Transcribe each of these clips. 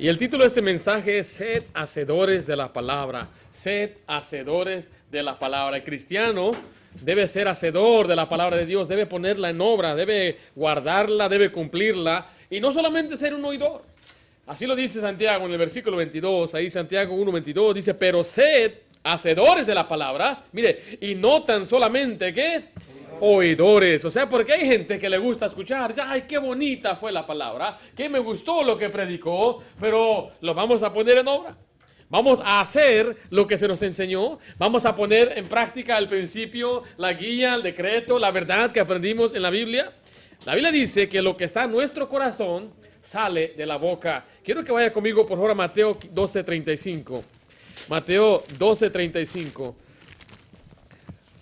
Y el título de este mensaje es Sed hacedores de la palabra. Sed hacedores de la palabra. El cristiano debe ser hacedor de la palabra de Dios, debe ponerla en obra, debe guardarla, debe cumplirla y no solamente ser un oidor. Así lo dice Santiago en el versículo 22, ahí Santiago 1:22 dice, pero sed hacedores de la palabra, mire, y no tan solamente, ¿qué? Oidores. O sea, porque hay gente que le gusta escuchar, dice, ay, qué bonita fue la palabra, que me gustó lo que predicó, pero lo vamos a poner en obra. Vamos a hacer lo que se nos enseñó, vamos a poner en práctica el principio, la guía, el decreto, la verdad que aprendimos en la Biblia. La Biblia dice que lo que está en nuestro corazón sale de la boca. Quiero que vaya conmigo por favor a Mateo 12:35. Mateo 12:35.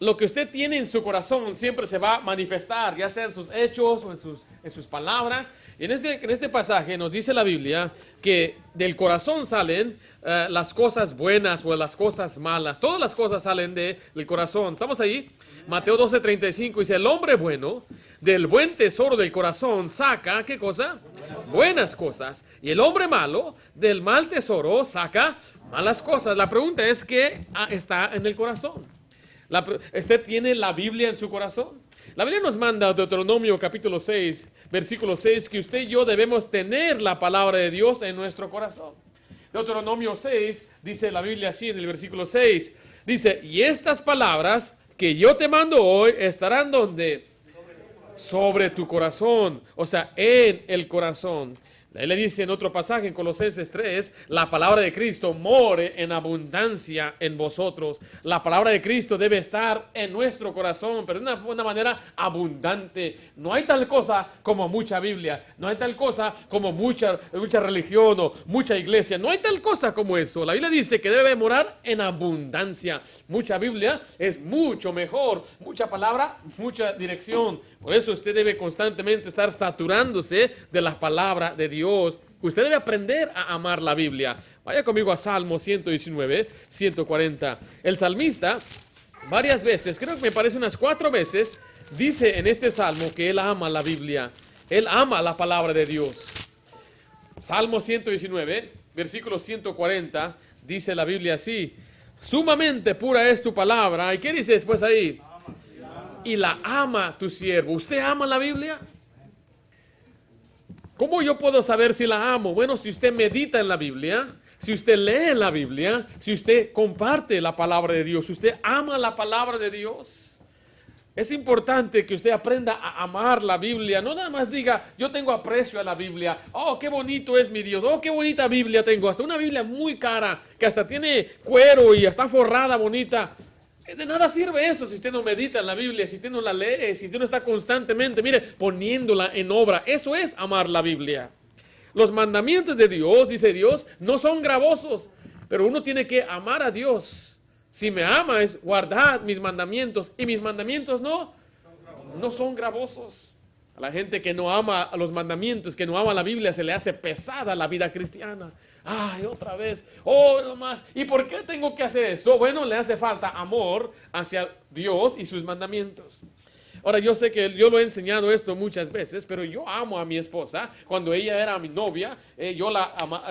Lo que usted tiene en su corazón siempre se va a manifestar, ya sea en sus hechos o en sus palabras. Y en este pasaje nos dice la Biblia que del corazón salen las cosas buenas o las cosas malas. Todas las cosas salen del corazón. ¿Estamos ahí? Mateo 12:35 dice, el hombre bueno del buen tesoro del corazón saca, ¿qué cosa? Buenas cosas. Y el hombre malo del mal tesoro saca malas cosas. La pregunta es, ¿qué está en el corazón? ¿Usted tiene la Biblia en su corazón? La Biblia nos manda, Deuteronomio capítulo 6, versículo 6, que usted y yo debemos tener la palabra de Dios en nuestro corazón. Deuteronomio 6, dice la Biblia así en el versículo 6, dice, y estas palabras que yo te mando hoy estarán donde? Sobre tu corazón, o sea, en el corazón. Él le dice en otro pasaje, en Colosenses 3, la palabra de Cristo more en abundancia en vosotros. La palabra de Cristo debe estar en nuestro corazón, pero de una manera abundante. No hay tal cosa como mucha Biblia, no hay tal cosa como mucha religión o mucha iglesia, no hay tal cosa como eso. La Biblia dice que debe morar en abundancia. Mucha Biblia es mucho mejor, mucha palabra, mucha dirección. Por eso usted debe constantemente estar saturándose de la palabra de Dios. Usted debe aprender a amar la Biblia. Vaya conmigo a Salmo 119, 140. El salmista, varias veces, creo que me parece unas 4 veces, dice en este salmo que él ama la Biblia. Él ama la palabra de Dios. Salmo 119, versículo 140, dice la Biblia así, sumamente pura es tu palabra. ¿Y qué dice después ahí? Y la ama tu siervo. ¿Usted ama la Biblia? ¿Cómo yo puedo saber si la amo? Bueno, si usted medita en la Biblia, si usted lee la Biblia, si usted comparte la palabra de Dios, si usted ama la palabra de Dios. Es importante que usted aprenda a amar la Biblia. No nada más diga, yo tengo aprecio a la Biblia. Oh, qué bonito es mi Dios. Oh, qué bonita Biblia tengo. Hasta una Biblia muy cara, que hasta tiene cuero y está forrada bonita. De nada sirve eso si usted no medita en la Biblia, si usted no la lee, si usted no está constantemente, mire, poniéndola en obra. Eso es amar la Biblia. Los mandamientos de Dios, dice Dios, no son gravosos, pero uno tiene que amar a Dios. Si me ama es guardar mis mandamientos y mis mandamientos no son gravosos. A la gente que no ama a los mandamientos, que no ama la Biblia, se le hace pesada la vida cristiana. Ay, otra vez, oh, nomás. ¿Y por qué tengo que hacer eso? Bueno, le hace falta amor hacia Dios y sus mandamientos. Ahora, yo sé que yo lo he enseñado esto muchas veces, pero yo amo a mi esposa. Cuando ella era mi novia, yo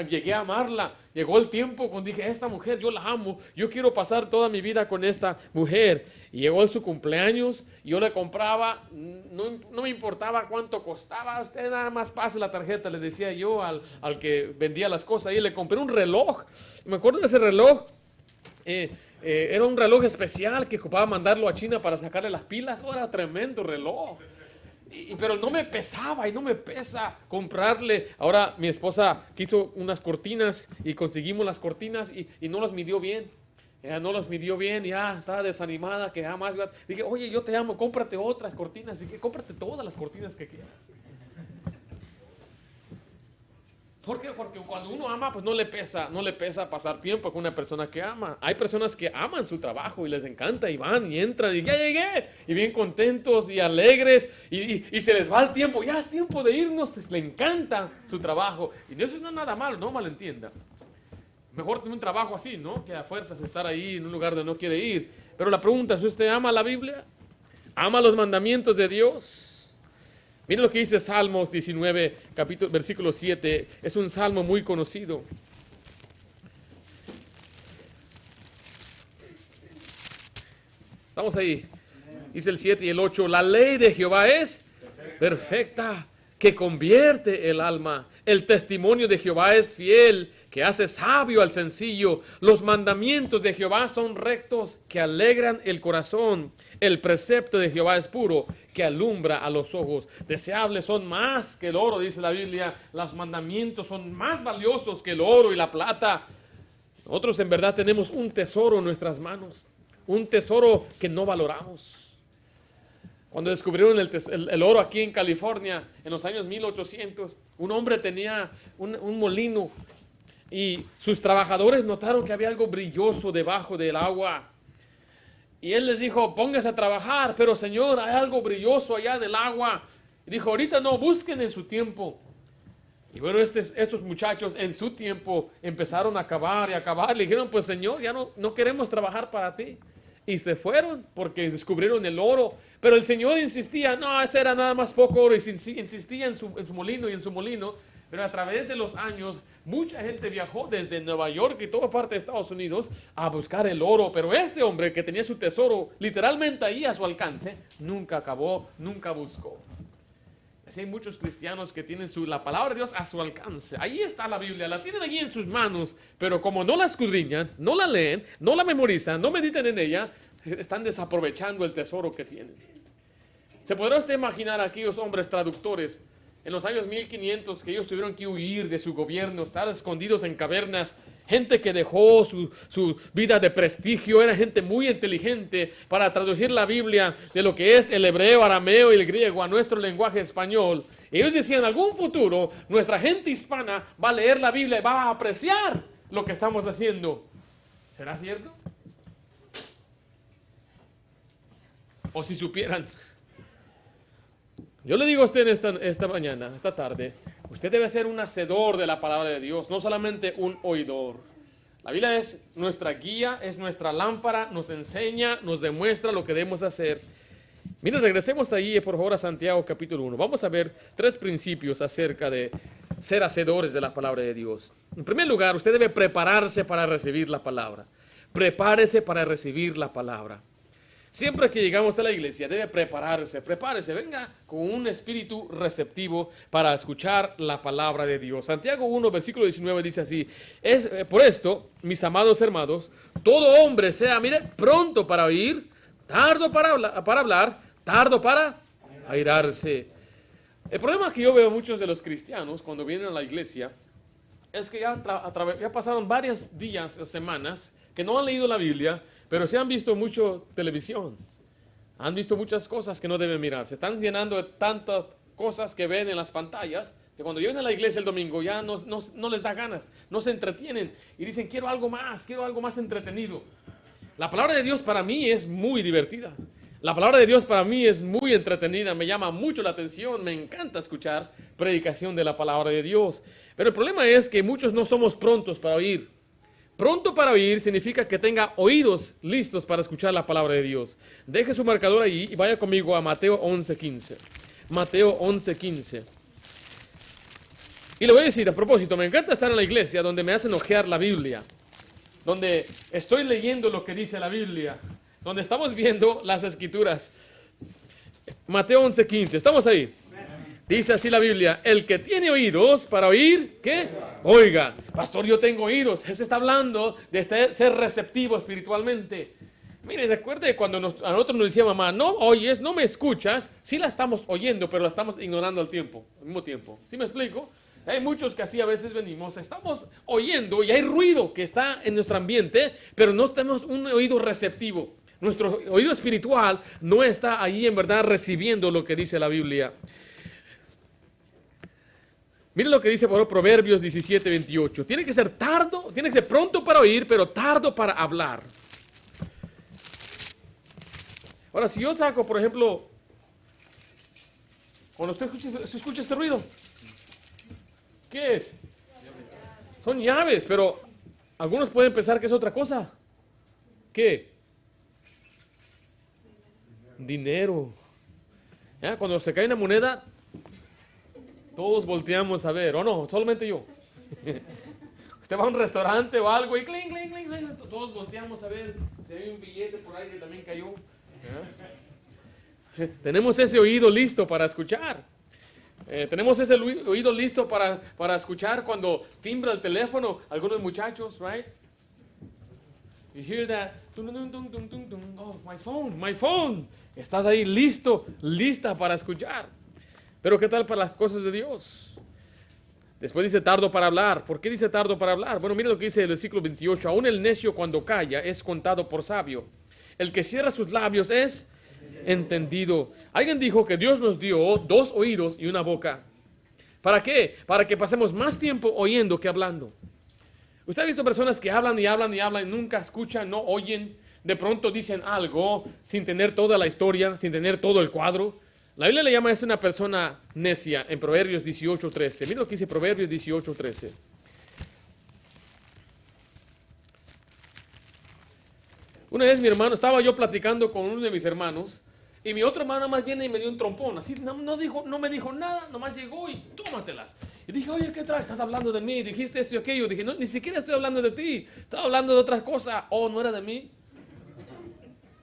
llegué a amarla. Llegó el tiempo cuando dije, esta mujer yo la amo, yo quiero pasar toda mi vida con esta mujer. Y llegó su cumpleaños, y yo le compraba, no me importaba cuánto costaba, usted nada más pase la tarjeta, le decía yo al que vendía las cosas, y le compré un reloj. Me acuerdo de ese reloj. Era un reloj especial que ocupaba mandarlo a China para sacarle las pilas. Oh, era tremendo reloj. Pero no me pesaba y no me pesa comprarle. Ahora mi esposa quiso unas cortinas y conseguimos las cortinas y no las midió bien. Ella no las midió bien y estaba desanimada que jamás. Dije, oye, yo te amo, cómprate otras cortinas. Dije, cómprate todas las cortinas que quieras. ¿Por qué? Porque cuando uno ama, pues no le pesa pasar tiempo con una persona que ama. Hay personas que aman su trabajo y les encanta y van y entran y ya llegué. Y bien contentos y alegres y se les va el tiempo. Ya es tiempo de irnos, les encanta su trabajo. Y eso no es nada malo, no malentienda. Mejor tener un trabajo así, ¿no? Que a fuerzas estar ahí en un lugar donde no quiere ir. Pero la pregunta es, ¿usted ama la Biblia? ¿Ama los mandamientos de Dios? Miren lo que dice Salmos 19, versículo 7. Es un salmo muy conocido. Estamos ahí. Dice el 7 y el 8. La ley de Jehová es perfecta, que convierte el alma. El testimonio de Jehová es fiel, que hace sabio al sencillo. Los mandamientos de Jehová son rectos, que alegran el corazón. El precepto de Jehová es puro, que alumbra a los ojos. Deseables son más que el oro, dice la Biblia. Los mandamientos son más valiosos que el oro y la plata. Nosotros en verdad tenemos un tesoro en nuestras manos, un tesoro que no valoramos. Cuando descubrieron el oro aquí en California, en los años 1800, un hombre tenía un molino y sus trabajadores notaron que había algo brilloso debajo del agua. Y él les dijo, póngase a trabajar, pero señor, hay algo brilloso allá en el agua. Y dijo, ahorita no, busquen en su tiempo. Y bueno, estos muchachos en su tiempo empezaron a cavar y a cavar. Le dijeron, pues señor, ya no queremos trabajar para ti. Y se fueron porque descubrieron el oro. Pero el Señor insistía, no, ese era nada más poco oro. Y insistía en su molino y en su molino. Pero a través de los años, mucha gente viajó desde Nueva York y toda parte de Estados Unidos a buscar el oro. Pero este hombre que tenía su tesoro literalmente ahí a su alcance, nunca acabó, nunca buscó. Así hay muchos cristianos que tienen la palabra de Dios a su alcance. Ahí está la Biblia, la tienen ahí en sus manos, pero como no la escudriñan, no la leen, no la memorizan, no meditan en ella, están desaprovechando el tesoro que tienen. ¿Se podrá usted imaginar a aquellos hombres traductores en los años 1500 que ellos tuvieron que huir de su gobierno, estar escondidos en cavernas? Gente que dejó su vida de prestigio, era gente muy inteligente para traducir la Biblia de lo que es el hebreo, arameo y el griego a nuestro lenguaje español. Ellos decían, en algún futuro, nuestra gente hispana va a leer la Biblia y va a apreciar lo que estamos haciendo. ¿Será cierto? O si supieran. Yo le digo a usted esta mañana, esta tarde, usted debe ser un hacedor de la palabra de Dios, no solamente un oidor. La Biblia es nuestra guía, es nuestra lámpara, nos enseña, nos demuestra lo que debemos hacer. Miren, regresemos ahí por favor a Santiago capítulo 1. Vamos a ver 3 principios acerca de ser hacedores de la palabra de Dios. En primer lugar, usted debe prepararse para recibir la palabra. Prepárese para recibir la palabra. Siempre que llegamos a la iglesia debe prepárese, venga con un espíritu receptivo para escuchar la palabra de Dios. Santiago 1, versículo 19 dice así, por esto, mis amados hermanos, todo hombre sea, mire, pronto para oír, tardo para hablar, tardo para airarse. El problema que yo veo muchos de los cristianos cuando vienen a la iglesia es que ya pasaron varios días o semanas que no han leído la Biblia, pero se han visto mucho televisión. Han visto muchas cosas que no deben mirar. Se están llenando de tantas cosas que ven en las pantallas que cuando llegan a la iglesia el domingo ya no les da ganas, no se entretienen y dicen quiero algo más entretenido. La palabra de Dios para mí es muy divertida. La palabra de Dios para mí es muy entretenida, me llama mucho la atención, me encanta escuchar predicación de la palabra de Dios. Pero el problema es que muchos no somos prontos para oír. Pronto para oír significa que tenga oídos listos para escuchar la palabra de Dios. Deje su marcador ahí y vaya conmigo a Mateo 11:15. Mateo 11:15. Y le voy a decir a propósito, me encanta estar en la iglesia donde me hacen ojear la Biblia, donde estoy leyendo lo que dice la Biblia, donde estamos viendo las escrituras. Mateo 11:15, estamos ahí. Dice así la Biblia, el que tiene oídos para oír, ¿qué? Oiga, pastor, yo tengo oídos. Ese está hablando de ser receptivo espiritualmente. Mire, recuerde cuando a nosotros nos decía mamá, no oyes, no me escuchas. Sí la estamos oyendo, pero la estamos ignorando al mismo tiempo. ¿Sí me explico? Hay muchos que así a veces venimos, estamos oyendo y hay ruido que está en nuestro ambiente, pero no tenemos un oído receptivo. Nuestro oído espiritual no está ahí en verdad recibiendo lo que dice la Biblia. Miren lo que dice por Proverbios 17:28. Tiene que ser pronto para oír, pero tardo para hablar. Ahora, si yo saco, por ejemplo, cuando usted escucha este ruido, ¿qué es? Son llaves, pero algunos pueden pensar que es otra cosa. ¿Qué? Dinero. ¿Ya? Cuando se cae una moneda, Todos volteamos a ver, ¿o no? Solamente yo. Usted va a un restaurante o algo y cling, cling, cling, cling, todos volteamos a ver si hay un billete por ahí que también cayó. Tenemos ese oído listo para escuchar. Tenemos ese oído listo para escuchar cuando timbra el teléfono. Algunos muchachos, right? You hear that? Oh, my phone, my phone. Estás ahí listo, lista para escuchar. Pero ¿qué tal para las cosas de Dios? Después dice tardo para hablar. ¿Por qué dice tardo para hablar? Bueno, mira lo que dice el versículo 28. Aún el necio cuando calla es contado por sabio. El que cierra sus labios es entendido. Alguien dijo que Dios nos dio 2 oídos y una boca. ¿Para qué? Para que pasemos más tiempo oyendo que hablando. ¿Usted ha visto personas que hablan y hablan y hablan y nunca escuchan, no oyen? De pronto dicen algo sin tener toda la historia, sin tener todo el cuadro. La Biblia le llama a eso una persona necia en Proverbios 18:13. Mira lo que dice Proverbios 18:13. Una vez mi hermano, estaba yo platicando con uno de mis hermanos y mi otro hermano más viene y me dio un trompón. Así no me dijo nada, nomás llegó y tómatelas. Y dije, oye, ¿qué traes? Estás hablando de mí, dijiste esto y aquello. Dije, no, ni siquiera estoy hablando de ti, estaba hablando de otras cosas. Oh, ¿no era de mí?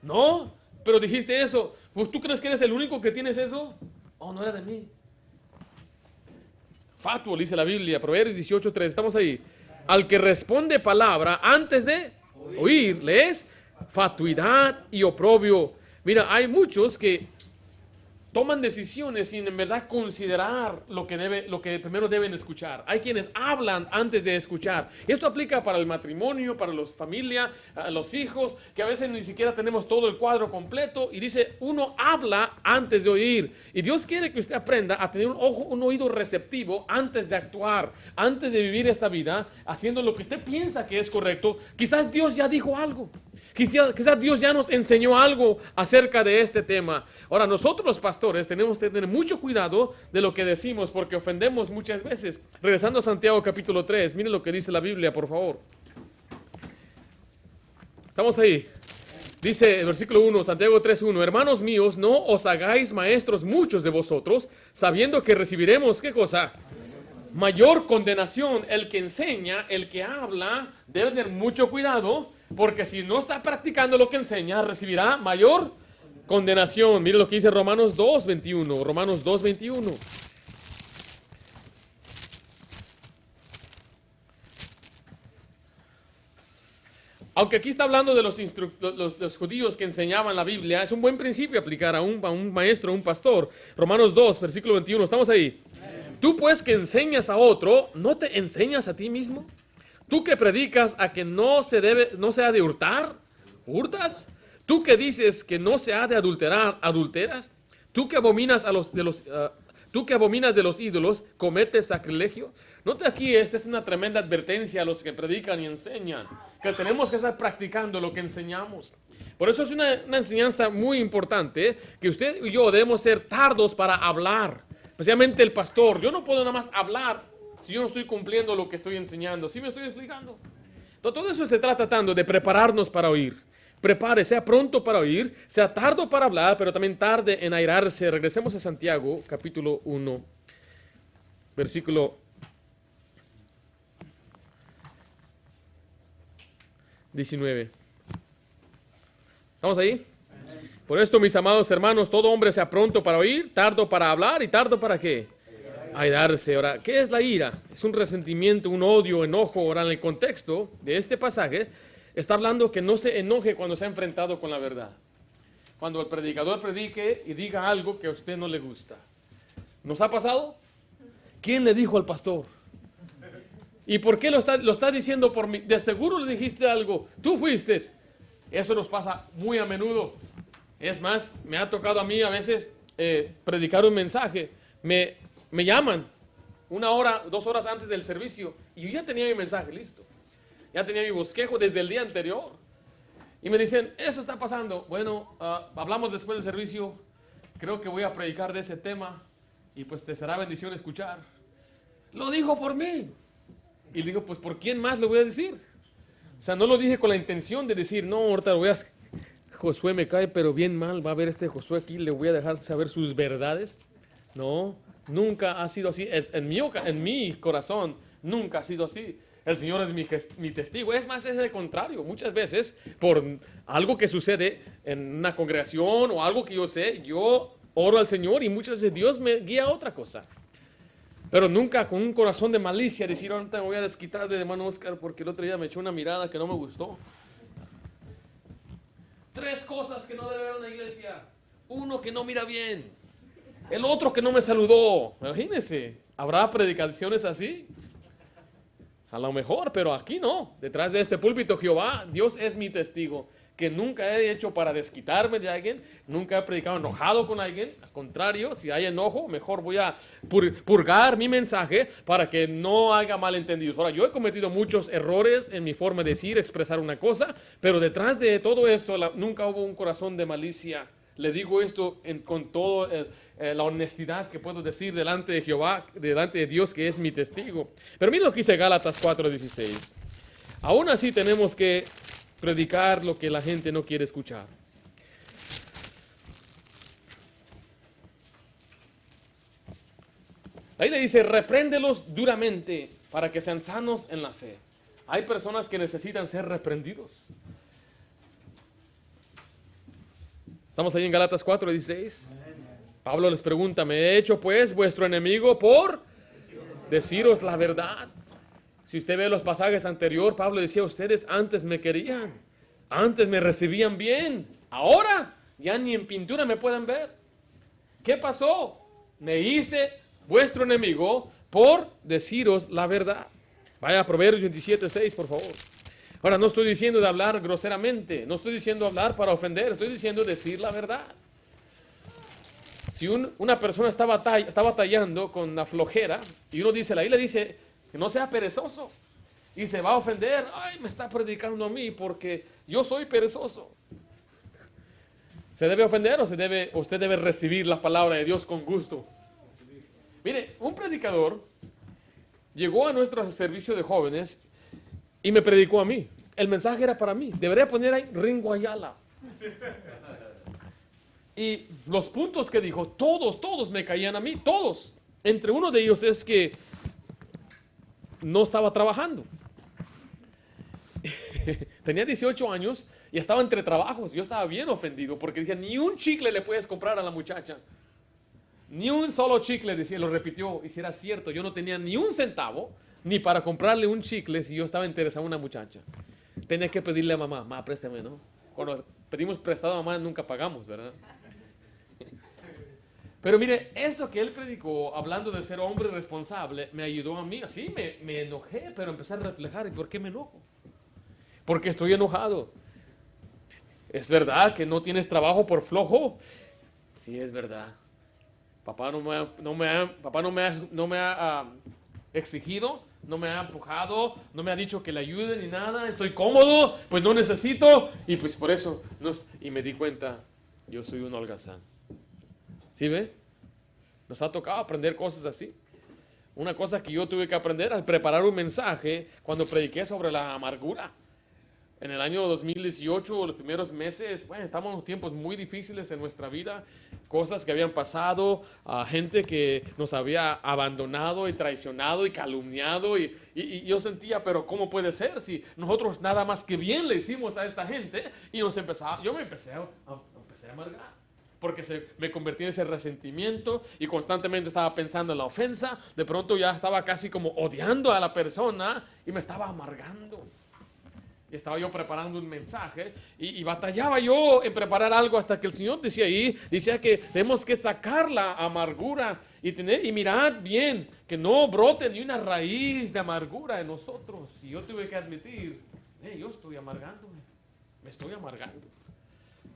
No, pero dijiste eso. Pues, ¿tú crees que eres el único que tienes eso? Oh, no era de mí. Fatuo, dice la Biblia, Proverbios 18:3, estamos ahí. Al que responde palabra antes de oír, le es fatuidad y oprobio. Mira, hay muchos que toman decisiones sin en verdad considerar lo que primero deben escuchar. Hay quienes hablan antes de escuchar. Esto aplica para el matrimonio, para la familia, los hijos, que a veces ni siquiera tenemos todo el cuadro completo. Y dice, uno habla antes de oír. Y Dios quiere que usted aprenda a tener un oído receptivo antes de actuar, antes de vivir esta vida, haciendo lo que usted piensa que es correcto. Quizás Dios ya dijo algo. Quizás Dios ya nos enseñó algo acerca de este tema. Ahora, nosotros los pastores tenemos que tener mucho cuidado de lo que decimos porque ofendemos muchas veces. Regresando a Santiago capítulo 3, miren lo que dice la Biblia, por favor. Estamos ahí. Dice el versículo 1, Santiago 3:1, hermanos míos, no os hagáis maestros muchos de vosotros, sabiendo que recibiremos, ¿qué cosa? Mayor condenación. El que enseña, el que habla, debe tener mucho cuidado. Porque si no está practicando lo que enseña, recibirá mayor condenación. Mire lo que dice Romanos 2:21. Romanos 2:21. Aunque aquí está hablando de los judíos que enseñaban la Biblia, es un buen principio aplicar a un maestro, a un pastor. Romanos 2, versículo 21. Estamos ahí. Tú pues que enseñas a otro, ¿no te enseñas a ti mismo? Tú que predicas a que no se ha de hurtar, ¿hurtas? Tú que dices que no se ha de adulterar, ¿adulteras? Tú que abominas de los ídolos, ¿cometes sacrilegio? Note aquí, esta es una tremenda advertencia a los que predican y enseñan, que tenemos que estar practicando lo que enseñamos. Por eso es una enseñanza muy importante, que usted y yo debemos ser tardos para hablar, especialmente el pastor. Yo no puedo nada más hablar si yo no estoy cumpliendo lo que estoy enseñando. ¿Sí me estoy explicando? Entonces, todo eso se está tratando de prepararnos para oír. Prepare, sea pronto para oír, sea tardo para hablar, pero también tarde en airarse. Regresemos a Santiago, capítulo 1, versículo 19. ¿Estamos ahí? Por esto, mis amados hermanos, todo hombre sea pronto para oír, tardo para hablar y tardo para ¿qué? Airarse. Ahora, ¿qué es la ira? Es un resentimiento, un odio, enojo. Ahora, en el contexto de este pasaje, está hablando que no se enoje cuando se ha enfrentado con la verdad. Cuando el predicador predique y diga algo que a usted no le gusta. ¿Nos ha pasado? ¿Quién le dijo al pastor? ¿Y por qué lo está diciendo por mí? De seguro le dijiste algo. Tú fuiste. Eso nos pasa muy a menudo. Es más, me ha tocado a mí a veces predicar un mensaje. Me llaman 1 hora, 2 horas antes del servicio y yo ya tenía mi mensaje listo. Ya tenía mi bosquejo desde el día anterior. Y me dicen, eso está pasando. Bueno, hablamos después del servicio. Creo que voy a predicar de ese tema y pues te será bendición escuchar. Lo dijo por mí. Y digo, pues ¿por quién más lo voy a decir? O sea, no lo dije con la intención de decir, no, ahorita lo voy a... Josué me cae pero bien mal. Va a ver este Josué aquí, le voy a dejar saber sus verdades. No, Nunca ha sido así. En mi corazón, nunca ha sido así. El Señor es mi testigo. Es más, es el contrario. Muchas veces, por algo que sucede en una congregación o algo que yo sé, yo oro al Señor y muchas veces Dios me guía a otra cosa. Pero nunca con un corazón de malicia, decir, ahorita me voy a desquitar de hermano Oscar porque el otro día me echó una mirada que no me gustó. 3 cosas que no debe haber en la iglesia. 1, que no mira bien. El otro, que no me saludó. Imagínense, ¿habrá predicaciones así? A lo mejor, pero aquí no. Detrás de este púlpito, Jehová, Dios es mi testigo, que nunca he hecho para desquitarme de alguien, nunca he predicado enojado con alguien. Al contrario, si hay enojo, mejor voy a purgar mi mensaje para que no haya malentendidos. Ahora, yo he cometido muchos errores en mi forma de decir, expresar una cosa, pero detrás de todo esto nunca hubo un corazón de malicia. Le digo esto con toda la honestidad que puedo decir delante de Jehová, delante de Dios, que es mi testigo. Pero miren lo que dice Gálatas 4:16. Aún así tenemos que predicar lo que la gente no quiere escuchar. Ahí le dice, repréndelos duramente para que sean sanos en la fe. Hay personas que necesitan ser reprendidos. Estamos ahí en Gálatas 4:16. Pablo les pregunta, ¿me he hecho pues vuestro enemigo por deciros la verdad? Si usted ve los pasajes anteriores, Pablo decía, ustedes antes me querían, antes me recibían bien, ahora ya ni en pintura me pueden ver. ¿Qué pasó? Me hice vuestro enemigo por deciros la verdad. Vaya a Proverbios 27:6, por favor. Ahora, no estoy diciendo de hablar groseramente, no estoy diciendo hablar para ofender, estoy diciendo decir la verdad. Si una persona está batallando con la flojera y uno dice, la Biblia dice que no sea perezoso y se va a ofender, ay, me está predicando a mí porque yo soy perezoso. ¿Se debe ofender o usted debe recibir la palabra de Dios con gusto? Mire, un predicador llegó a nuestro servicio de jóvenes y me predicó a mí. El mensaje era para mí. Debería poner ahí Ringo Ayala. Y los puntos que dijo, todos me caían a mí, todos. Entre uno de ellos es que no estaba trabajando. Tenía 18 años y estaba entre trabajos. Yo estaba bien ofendido porque decía, ni un chicle le puedes comprar a la muchacha. Ni un solo chicle, decía, lo repitió. Y si era cierto, yo no tenía ni un centavo ni para comprarle un chicle si yo estaba interesado en una muchacha. Tenía que pedirle a mamá, préstame, ¿no? Cuando pedimos prestado a mamá nunca pagamos, ¿verdad? Pero mire, eso que él predicó, hablando de ser hombre responsable, me ayudó a mí. Así me enojé, pero empecé a reflejar. ¿Y por qué me enojo? Porque estoy enojado. ¿Es verdad que no tienes trabajo por flojo? Sí, es verdad. Papá no me ha exigido, no me ha empujado, no me ha dicho que le ayude ni nada. Estoy cómodo, pues no necesito. Y pues por eso, y me di cuenta, yo soy un holgazán. ¿Sí ve? Nos ha tocado aprender cosas así. Una cosa que yo tuve que aprender al preparar un mensaje cuando prediqué sobre la amargura. En el año 2018, los primeros meses, bueno, estamos en tiempos muy difíciles en nuestra vida, cosas que habían pasado, gente que nos había abandonado y traicionado y calumniado, y yo sentía, pero ¿cómo puede ser si nosotros nada más que bien le hicimos a esta gente? Y yo me empecé a amargar. Porque me convertí en ese resentimiento y constantemente estaba pensando en la ofensa. De pronto ya estaba casi como odiando a la persona y me estaba amargando. Y estaba yo preparando un mensaje y batallaba yo en preparar algo hasta que el Señor decía que tenemos que sacar la amargura y mirad bien que no brote ni una raíz de amargura en nosotros. Y yo tuve que admitir, yo estoy amargándome, me estoy amargando.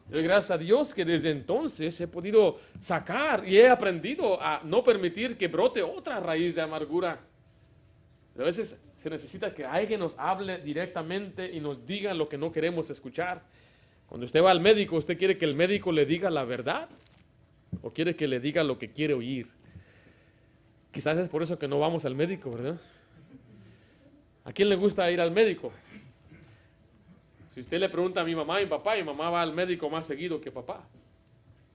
Doy gracias a Dios que desde entonces he podido sacar y he aprendido a no permitir que brote otra raíz de amargura. Pero a veces se necesita que alguien nos hable directamente y nos diga lo que no queremos escuchar. Cuando usted va al médico, ¿usted quiere que el médico le diga la verdad? ¿O quiere que le diga lo que quiere oír? Quizás es por eso que no vamos al médico, ¿verdad? ¿A quién le gusta ir al médico? Si usted le pregunta a mi mamá y mi papá va al médico más seguido que papá.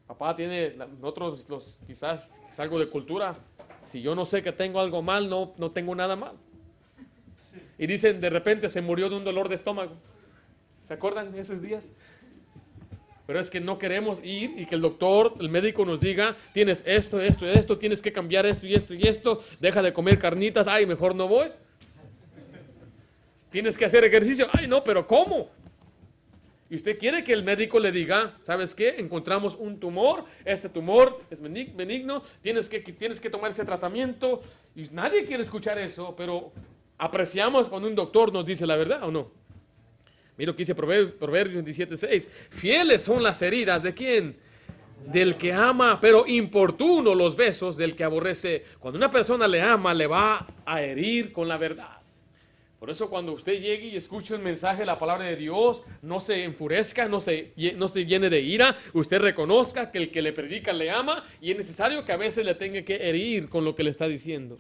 Papá tiene, nosotros quizás es algo de cultura, Si yo no sé que tengo algo mal, no tengo nada mal. Y dicen, de repente se murió de un dolor de estómago. ¿Se acuerdan de esos días? Pero es que no queremos ir y que el doctor, el médico nos diga, tienes esto, tienes que cambiar esto y esto, deja de comer carnitas, ay, mejor no voy. Tienes que hacer ejercicio, ay, no, pero ¿cómo? Y usted quiere que el médico le diga, ¿sabes qué? Encontramos un tumor, este tumor es benigno, tienes que tomar este tratamiento. Y nadie quiere escuchar eso, pero apreciamos cuando un doctor nos dice la verdad, ¿o no? Mira lo que dice Proverbios 17:6. Fieles son las heridas, ¿de quién? Del que ama, pero importuno los besos del que aborrece. Cuando una persona le ama, le va a herir con la verdad. Por eso cuando usted llegue y escuche un mensaje de la palabra de Dios, no se enfurezca, no se llene de ira. Usted reconozca que el que le predica le ama y es necesario que a veces le tenga que herir con lo que le está diciendo.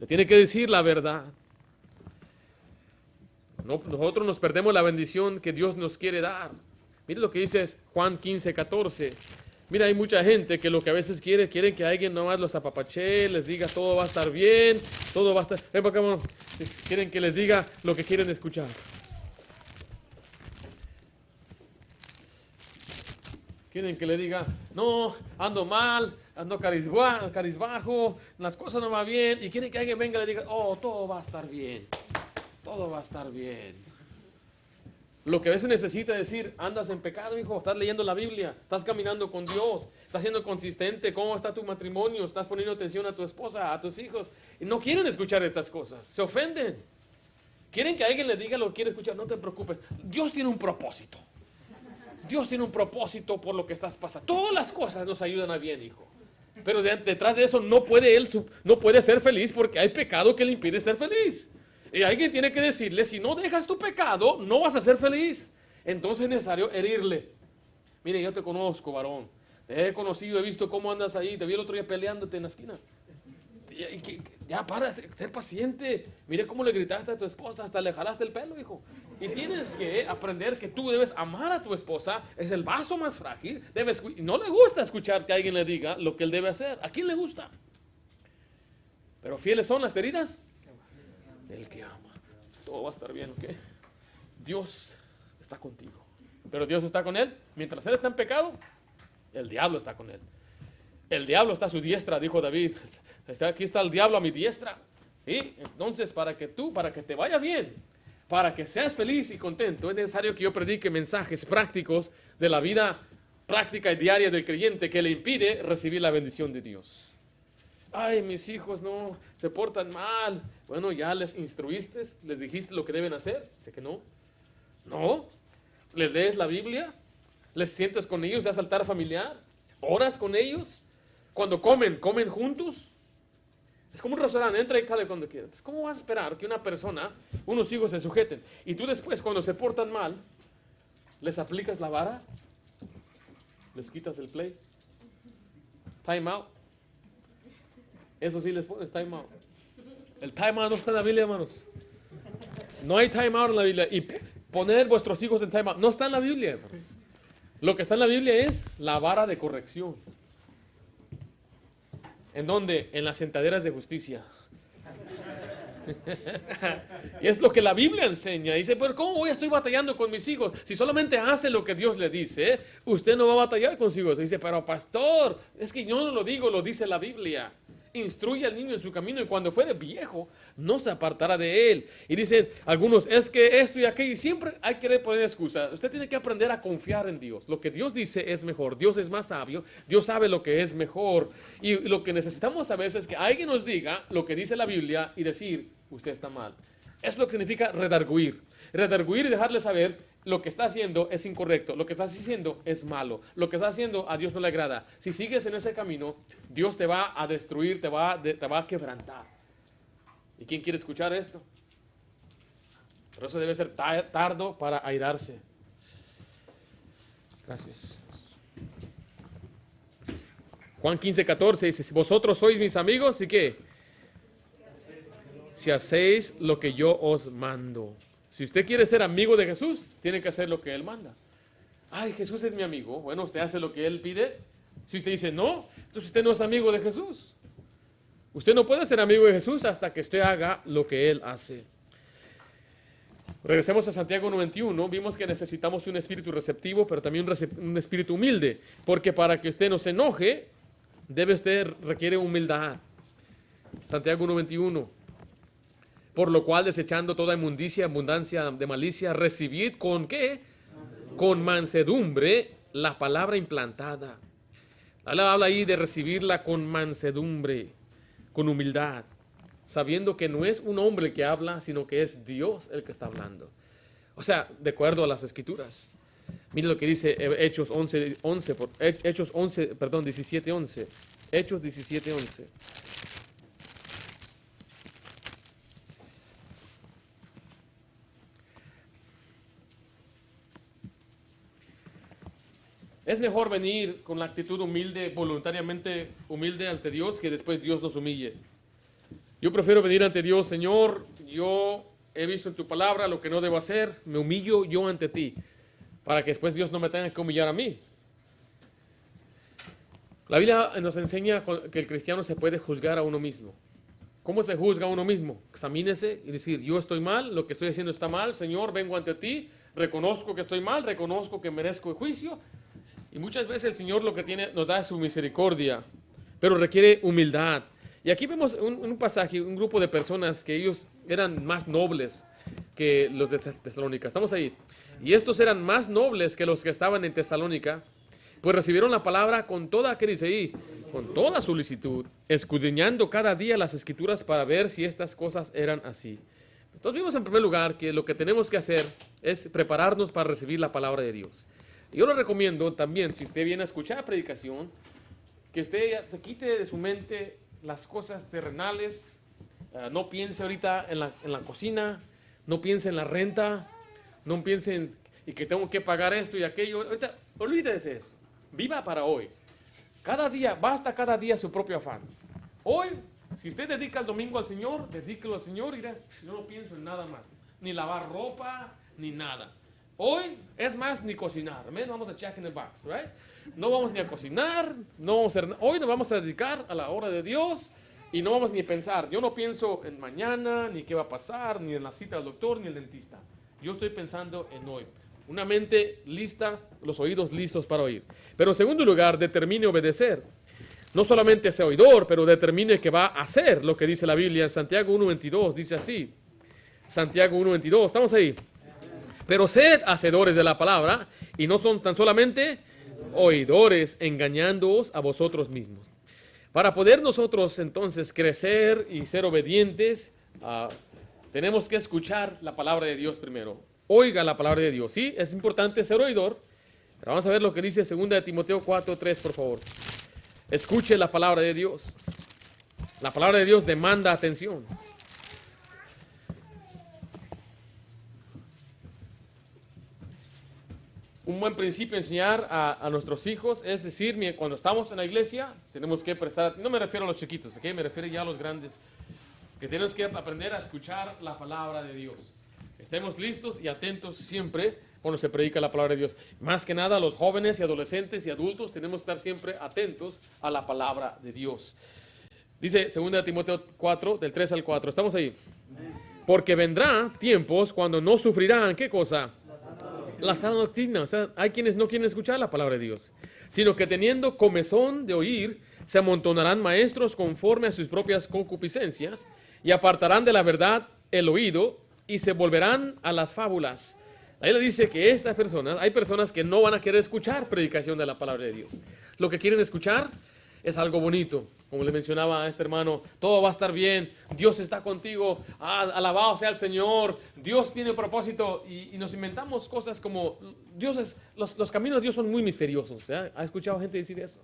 Le tiene que decir la verdad. No, nosotros nos perdemos la bendición que Dios nos quiere dar. Mire lo que dice Juan 15:14. Mira, hay mucha gente que lo que a veces quieren que alguien nomás los apapache, les diga todo va a estar bien, todo va a estar... Ven para acá, quieren que les diga lo que quieren escuchar. Quieren que le diga, no, ando mal, ando carizbajo, las cosas no van bien. Y quieren que alguien venga y le diga, oh, todo va a estar bien. Todo va a estar bien. Lo que a veces necesita decir, andas en pecado, hijo, estás leyendo la Biblia, estás caminando con Dios, estás siendo consistente, ¿cómo está tu matrimonio? Estás poniendo atención a tu esposa, a tus hijos. Y no quieren escuchar estas cosas, se ofenden. Quieren que alguien les diga lo que quiere escuchar, no te preocupes. Dios tiene un propósito. Dios tiene un propósito por lo que estás pasando. Todas las cosas nos ayudan a bien, hijo. Pero detrás de eso no puede ser feliz porque hay pecado que le impide ser feliz. Y alguien tiene que decirle, si no dejas tu pecado, no vas a ser feliz. Entonces es necesario herirle. Mire, yo te conozco, varón. Te he conocido, he visto cómo andas ahí. Te vi el otro día peleándote en la esquina. Ya para, ser paciente. Mire cómo le gritaste a tu esposa, hasta le jalaste el pelo, hijo. Y tienes que aprender que tú debes amar a tu esposa. Es el vaso más frágil. No le gusta escuchar que alguien le diga lo que él debe hacer. ¿A quién le gusta? Pero fieles son las heridas del que ama. Todo va a estar bien, ¿ok? Dios está contigo. Pero Dios está con él. Mientras él está en pecado, el diablo está con él. El diablo está a su diestra, dijo David. Aquí está el diablo a mi diestra. ¿Sí? Entonces, para que te vaya bien, para que seas feliz y contento, es necesario que yo predique mensajes prácticos de la vida práctica y diaria del creyente que le impide recibir la bendición de Dios. Ay, mis hijos no se portan mal. Bueno, ya les instruiste, les dijiste lo que deben hacer. Sé que no. No. ¿Les lees la Biblia? ¿Les sientes con ellos? ¿Das altar familiar? ¿Oras con ellos? Cuando comen juntos. Es como un restaurante, entra y sale cuando quieras. ¿Cómo vas a esperar que una persona, unos hijos se sujeten? Y tú después, cuando se portan mal, les aplicas la vara, les quitas el play, time out. Eso sí les pones time out. El time out no está en la Biblia, hermanos. No hay time out en la Biblia. Y poner vuestros hijos en time out no está en la Biblia, hermanos. Lo que está en la Biblia es la vara de corrección. ¿En dónde? En las sentaderas de justicia. Y es lo que la Biblia enseña. Dice, pero ¿cómo estoy batallando con mis hijos? Si solamente hace lo que Dios le dice, usted no va a batallar con sus hijos. Dice, pero pastor, es que yo no lo digo, lo dice la Biblia. Instruye al niño en su camino y cuando fuere viejo no se apartará de él. Y dicen algunos, es que esto y aquello, y siempre hay que poner excusas. Usted tiene que aprender a confiar en Dios. Lo que Dios dice es mejor. Dios es más sabio. Dios sabe lo que es mejor. Y lo que necesitamos a veces es que alguien nos diga lo que dice la Biblia y decir, usted está mal. Es lo que significa redarguir. Redarguir y dejarle saber lo que está haciendo es incorrecto, lo que estás haciendo es malo, lo que estás haciendo a Dios no le agrada. Si sigues en ese camino, Dios te va a destruir, te va a quebrantar. ¿Y quién quiere escuchar esto? Por eso debe ser tardo para airarse. Gracias. Juan 15:14 dice, si vosotros sois mis amigos, ¿y qué? Si hacéis lo que yo os mando. Si usted quiere ser amigo de Jesús, tiene que hacer lo que Él manda. Ay, Jesús es mi amigo. Bueno, usted hace lo que Él pide. Si usted dice no, entonces usted no es amigo de Jesús. Usted no puede ser amigo de Jesús hasta que usted haga lo que Él hace. Regresemos a Santiago 1:21. Vimos que necesitamos un espíritu receptivo, pero también un espíritu humilde. Porque para que usted no se enoje, requiere humildad. Santiago 1:21. Por lo cual, desechando toda inmundicia, abundancia de malicia, recibid ¿con qué? Con mansedumbre la palabra implantada. Habla ahí de recibirla con mansedumbre, con humildad, sabiendo que no es un hombre el que habla, sino que es Dios el que está hablando. O sea, de acuerdo a las Escrituras. Mire lo que dice Hechos 17:11. Hechos 17:11. Es mejor venir con la actitud humilde, voluntariamente humilde ante Dios, que después Dios nos humille. Yo prefiero venir ante Dios: Señor, yo he visto en tu palabra lo que no debo hacer, me humillo yo ante ti, para que después Dios no me tenga que humillar a mí. La Biblia nos enseña que el cristiano se puede juzgar a uno mismo. ¿Cómo se juzga a uno mismo? Examínese y decir: yo estoy mal, lo que estoy haciendo está mal, Señor, vengo ante ti, reconozco que estoy mal, reconozco que merezco el juicio. Y muchas veces el Señor lo que nos da es su misericordia, pero requiere humildad. Y aquí vemos un pasaje, un grupo de personas que ellos eran más nobles que los de Tesalónica. Estamos ahí. Y estos eran más nobles que los que estaban en Tesalónica, pues recibieron la palabra con toda, ¿qué dice ahí? Con toda solicitud, escudriñando cada día las Escrituras para ver si estas cosas eran así. Entonces vimos en primer lugar que lo que tenemos que hacer es prepararnos para recibir la palabra de Dios. Yo le recomiendo también, si usted viene a escuchar predicación, que usted se quite de su mente las cosas terrenales. No piense ahorita en la cocina, no piense en la renta, no piense en y que tengo que pagar esto y aquello. Ahorita, olvídese de eso. Viva para hoy. Cada día, basta cada día su propio afán. Hoy, si usted dedica el domingo al Señor, dedíquelo al Señor y yo no pienso en nada más. Ni lavar ropa, ni nada. Hoy es más ni cocinar, no vamos a check in the box, right? No vamos ni a cocinar, hoy nos vamos a dedicar a la obra de Dios y no vamos ni a pensar. Yo no pienso en mañana, ni qué va a pasar, ni en la cita al doctor, ni el dentista. Yo estoy pensando en hoy. Una mente lista, los oídos listos para oír. Pero en segundo lugar, determine obedecer. No solamente sea oidor, pero determine que va a hacer lo que dice la Biblia. En Santiago 1:22 dice así. Santiago 1:22, ¿estamos ahí? Pero sed hacedores de la palabra, y no son tan solamente oidores, engañándoos a vosotros mismos. Para poder nosotros entonces crecer y ser obedientes, tenemos que escuchar la palabra de Dios primero. Oiga la palabra de Dios. Sí, es importante ser oidor, pero vamos a ver lo que dice 2 Timoteo 4:3, por favor. Escuche la palabra de Dios. La palabra de Dios demanda atención. Un buen principio enseñar a nuestros hijos es decir, cuando estamos en la iglesia, tenemos que prestar, no me refiero a los chiquitos, ¿okay? Me refiero ya a los grandes, que tenemos que aprender a escuchar la palabra de Dios. Estemos listos y atentos siempre cuando se predica la palabra de Dios. Más que nada, los jóvenes y adolescentes y adultos tenemos que estar siempre atentos a la palabra de Dios. Dice 2 Timoteo 4, del 3 al 4, ¿estamos ahí? Porque vendrá tiempos cuando no sufrirán, ¿qué cosa? La sana doctrina. O sea, hay quienes no quieren escuchar la palabra de Dios, sino que teniendo comezón de oír, se amontonarán maestros conforme a sus propias concupiscencias y apartarán de la verdad el oído y se volverán a las fábulas. Ahí le dice que estas personas, hay personas que no van a querer escuchar predicación de la palabra de Dios. Lo que quieren escuchar es algo bonito. Como le mencionaba a este hermano, todo va a estar bien, Dios está contigo, alabado sea el Señor, Dios tiene propósito, y nos inventamos cosas como, los caminos de Dios son muy misteriosos. ¿Ha escuchado gente decir eso?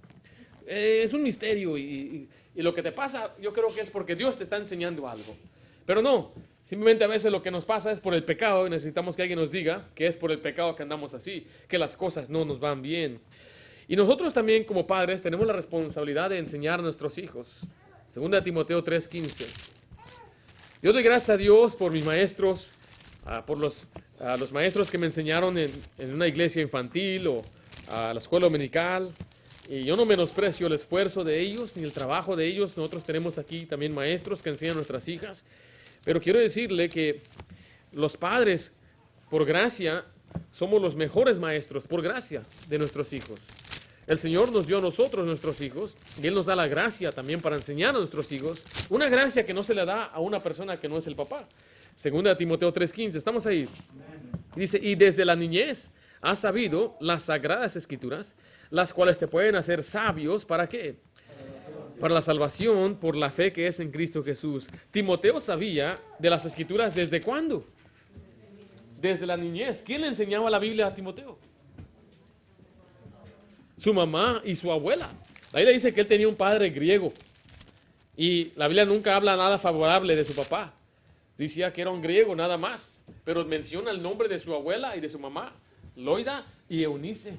Es un misterio y lo que te pasa, yo creo que es porque Dios te está enseñando algo. Pero no, simplemente a veces lo que nos pasa es por el pecado y necesitamos que alguien nos diga que es por el pecado que andamos así, que las cosas no nos van bien. Y nosotros también como padres tenemos la responsabilidad de enseñar a nuestros hijos. 2 Timoteo 3:15. Yo doy gracias a Dios por mis maestros, por los maestros que me enseñaron en una iglesia infantil o a la escuela dominical. Y yo no menosprecio el esfuerzo de ellos ni el trabajo de ellos. Nosotros tenemos aquí también maestros que enseñan a nuestras hijas. Pero quiero decirle que los padres, por gracia, somos los mejores maestros, por gracia, de nuestros hijos. El Señor nos dio a nosotros, nuestros hijos, y Él nos da la gracia también para enseñar a nuestros hijos. Una gracia que no se le da a una persona que no es el papá. Segunda Timoteo 3:15, ¿estamos ahí? Dice, y desde la niñez has sabido las sagradas escrituras, las cuales te pueden hacer sabios, ¿para qué? Para la salvación por la fe que es en Cristo Jesús. Timoteo sabía de las escrituras ¿desde cuándo? Desde la niñez. ¿Quién le enseñaba la Biblia a Timoteo? Su mamá y su abuela. La Biblia dice que él tenía un padre griego. Y la Biblia nunca habla nada favorable de su papá. Decía que era un griego nada más. Pero menciona el nombre de su abuela y de su mamá, Loida y Eunice.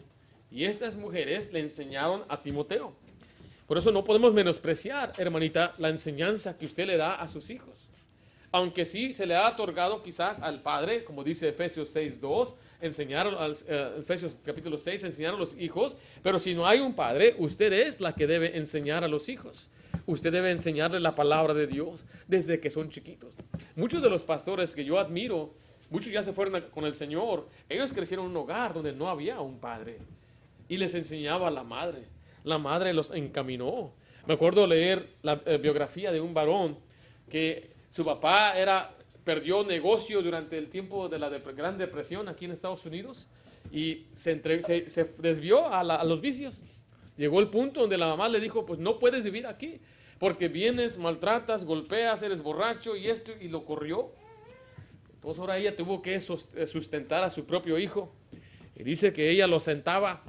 Y estas mujeres le enseñaron a Timoteo. Por eso no podemos menospreciar, hermanita, la enseñanza que usted le da a sus hijos. Aunque sí se le ha otorgado quizás al padre, como dice Efesios 6:2, Efesios capítulo 6, enseñar a los hijos, pero si no hay un padre, usted es la que debe enseñar a los hijos. Usted debe enseñarle la palabra de Dios desde que son chiquitos. Muchos de los pastores que yo admiro, muchos ya se fueron con el Señor, ellos crecieron en un hogar donde no había un padre y les enseñaba a la madre. La madre los encaminó. Me acuerdo leer la biografía de un varón que su papá perdió negocio durante el tiempo de la Gran Depresión aquí en Estados Unidos y se desvió a los vicios. Llegó el punto donde la mamá le dijo, pues no puedes vivir aquí porque vienes, maltratas, golpeas, eres borracho y esto, y lo corrió. Entonces ahora ella tuvo que sustentar a su propio hijo. Y dice que ella lo sentaba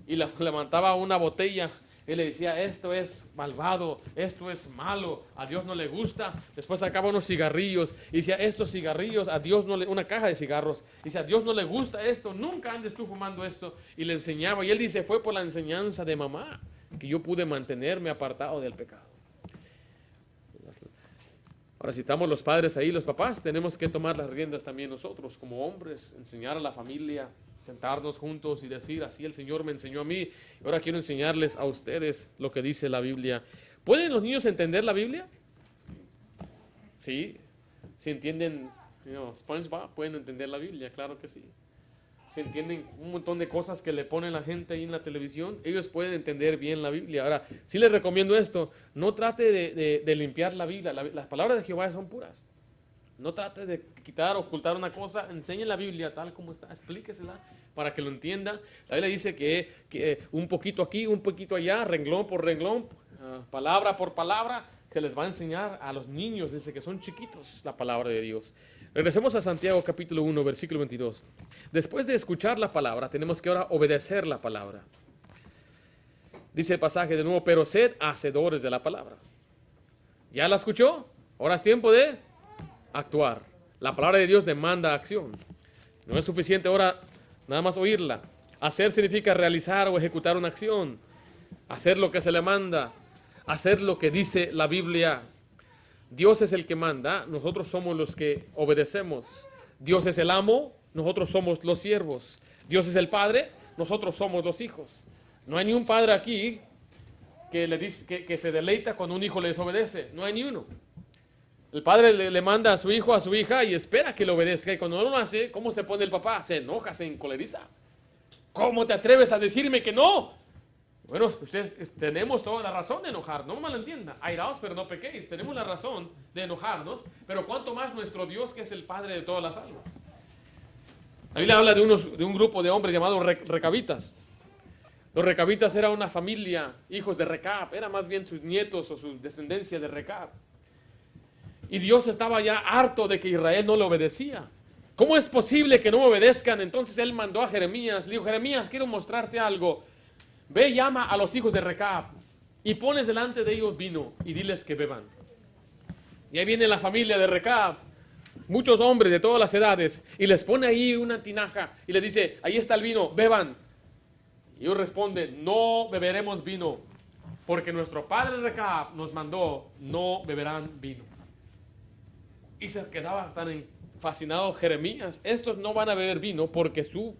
y le levantaba una botella. Él le decía, esto es malvado, esto es malo, a Dios no le gusta. Después sacaba unos cigarrillos y decía, estos cigarrillos, a Dios no le... Una caja de cigarros. Dice, a Dios no le gusta esto, nunca andes tú fumando esto. Y le enseñaba. Y él dice, fue por la enseñanza de mamá que yo pude mantenerme apartado del pecado. Ahora, si estamos los padres ahí, los papás, tenemos que tomar las riendas también nosotros, como hombres, enseñar a la familia, sentarnos juntos y decir, así el Señor me enseñó a mí, y ahora quiero enseñarles a ustedes lo que dice la Biblia. ¿Pueden los niños entender la Biblia? Sí. Si entienden, SpongeBob, pueden entender la Biblia, claro que sí. Si entienden un montón de cosas que le ponen la gente ahí en la televisión, ellos pueden entender bien la Biblia. Ahora, sí les recomiendo esto, no trate de limpiar la Biblia, las palabras de Jehová son puras. No trate de quitar o ocultar una cosa, enseñe la Biblia tal como está, explíquesela para que lo entienda. La Biblia dice que un poquito aquí, un poquito allá, renglón por renglón, palabra por palabra, se les va a enseñar a los niños desde que son chiquitos la palabra de Dios. Regresemos a Santiago capítulo 1, versículo 22. Después de escuchar la palabra, tenemos que ahora obedecer la palabra. Dice el pasaje de nuevo, pero sed hacedores de la palabra. ¿Ya la escuchó? Ahora es tiempo de actuar. La palabra de Dios demanda acción. No es suficiente ahora nada más oírla. Hacer significa realizar o ejecutar una acción. Hacer lo que se le manda. Hacer lo que dice la Biblia. Dios es el que manda, nosotros somos los que obedecemos. Dios es el amo, nosotros somos los siervos. Dios es el padre, nosotros somos los hijos. No hay ni un padre aquí que se deleita cuando un hijo le desobedece. No hay ni uno. El padre le manda a su hijo, a su hija y espera que le obedezca. Y cuando no lo hace, ¿cómo se pone el papá? Se enoja, se encoleriza. ¿Cómo te atreves a decirme que no? Bueno, ustedes tenemos toda la razón de enojar, no me malentiendan. Airaos, pero no pequéis. Tenemos la razón de enojarnos, pero cuánto más nuestro Dios, que es el Padre de todas las almas. La Biblia habla de un grupo de hombres llamados recabitas. Los recabitas eran una familia, hijos de Recab, eran más bien sus nietos o su descendencia de Recab. Y Dios estaba ya harto de que Israel no le obedecía. ¿Cómo es posible que no obedezcan? Entonces él mandó a Jeremías, le dijo, Jeremías, quiero mostrarte algo. Ve, llama a los hijos de Recab y pones delante de ellos vino y diles que beban. Y ahí viene la familia de Recab, muchos hombres de todas las edades, y les pone ahí una tinaja y les dice, ahí está el vino, beban. Y ellos responden, no beberemos vino, porque nuestro padre Recab nos mandó, no beberán vino. Y se quedaba tan fascinado Jeremías, estos no van a beber vino porque tu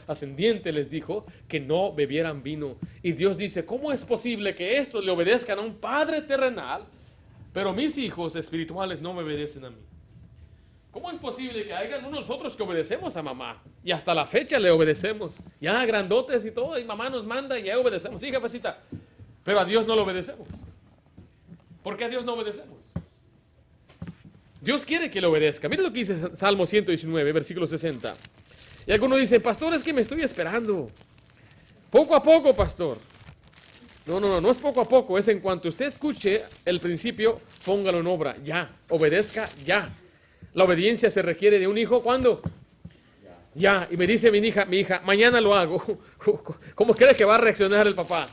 ascendiente les dijo que no bebieran vino. Y Dios dice, ¿cómo es posible que estos le obedezcan a un padre terrenal, pero mis hijos espirituales no me obedecen a mí? ¿Cómo es posible que hayan unos otros que obedecemos a mamá? Y hasta la fecha le obedecemos. Ya grandotes y todo, y mamá nos manda y ya obedecemos. Sí, jefecita. Pero a Dios no lo obedecemos. ¿Por qué a Dios no obedecemos? Dios quiere que le obedezca. Mira lo que dice Salmo 119, versículo 60. Y algunos dicen, pastor, es que me estoy esperando. Poco a poco, pastor. No es poco a poco. Es en cuanto usted escuche el principio, póngalo en obra. Ya, obedezca ya. La obediencia se requiere de un hijo, ¿cuándo? Ya. Y me dice mi hija, mañana lo hago. ¿Cómo cree que va a reaccionar el papá?